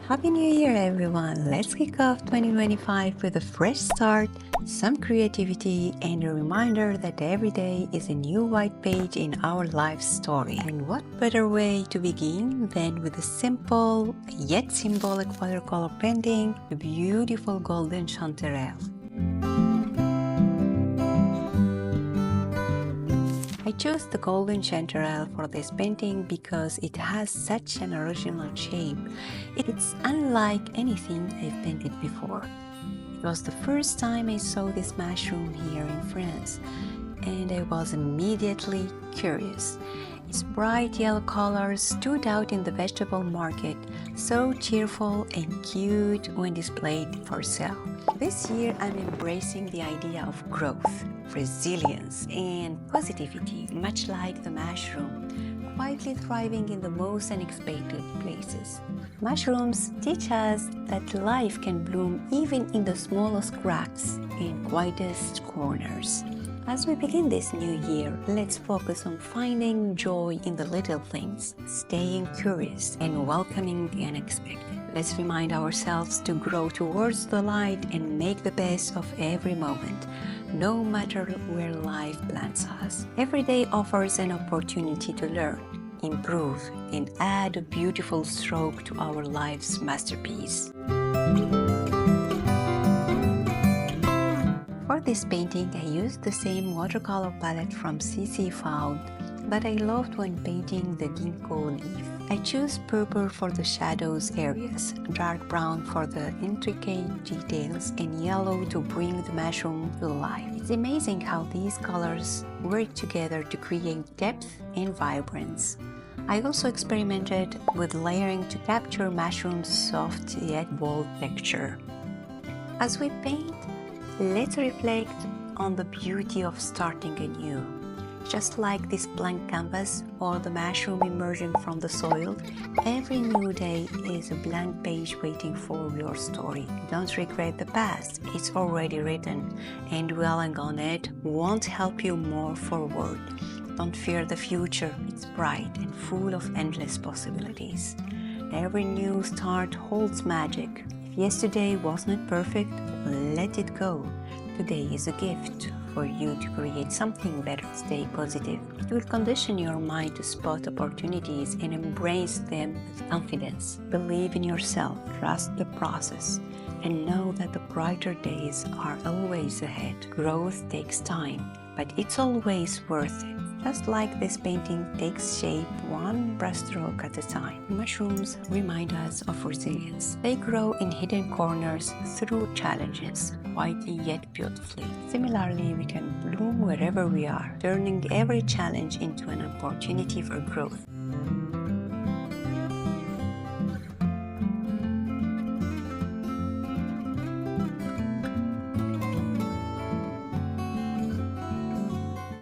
Happy New Year, everyone! Let's kick off 2025 with a fresh start, some creativity, and a reminder that every day is a new white page in our life story. And what better way to begin than with a simple yet symbolic watercolor painting, the beautiful Golden Chanterelle. I chose the Golden Chanterelle for this painting because it has such an original shape. It's unlike anything I've painted before. It was the first time I saw this mushroom here in France, and I was immediately curious. Its bright yellow colors stood out in the vegetable market, so cheerful and cute when displayed for sale. This year I'm embracing the idea of growth, resilience, and positivity, much like the mushroom, quietly thriving in the most unexpected places. Mushrooms teach us that life can bloom even in the smallest cracks and quietest corners. As we begin this new year, let's focus on finding joy in the little things, staying curious, and welcoming the unexpected. Let's remind ourselves to grow towards the light and make the best of every moment, no matter where life plants us. Every day offers an opportunity to learn, improve, and add a beautiful stroke to our life's masterpiece. For this painting, I used the same watercolor palette from CCFoud that I loved when painting the ginkgo leaf. I chose purple for the shadows areas, dark brown for the intricate details, and yellow to bring the mushroom to life. It's amazing how these colors work together to create depth and vibrance. I also experimented with layering to capture mushroom's soft yet bold texture. As we paint, let's reflect on the beauty of starting anew. Just like this blank canvas or the mushroom emerging from the soil, every new day is a blank page waiting for your story. Don't regret the past, it's already written, and dwelling on it won't help you move forward. Don't fear the future, it's bright and full of endless possibilities. Every new start holds magic. If yesterday was not perfect, let it go. Today is a gift for you to create something better. Stay positive. It will condition your mind to spot opportunities and embrace them with confidence. Believe in yourself, trust the process, and know that the brighter days are always ahead. Growth takes time, but it's always worth it. Just like this painting takes shape one brushstroke at a time. Mushrooms remind us of resilience. They grow in hidden corners through challenges, quietly yet beautifully. Similarly, we can bloom wherever we are, turning every challenge into an opportunity for growth.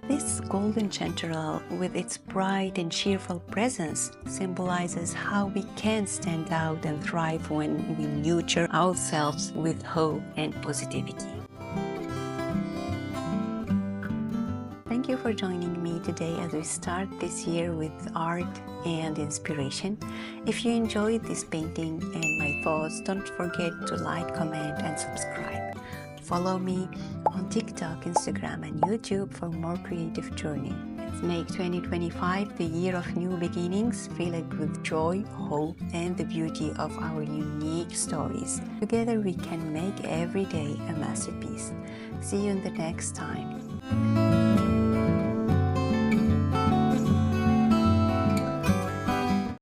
This Golden Chanterelle, with its bright and cheerful presence, symbolizes how we can stand out and thrive when we nurture ourselves with hope and positivity. Thank you for joining me today as we start this year with art and inspiration. If you enjoyed this painting and my thoughts, don't forget to like, comment, and subscribe. Follow me on TikTok, Instagram, and YouTube for more creative journey. Let's make 2025 the year of new beginnings, filled with joy, hope, and the beauty of our unique stories. Together we can make every day a masterpiece. See you in the next time.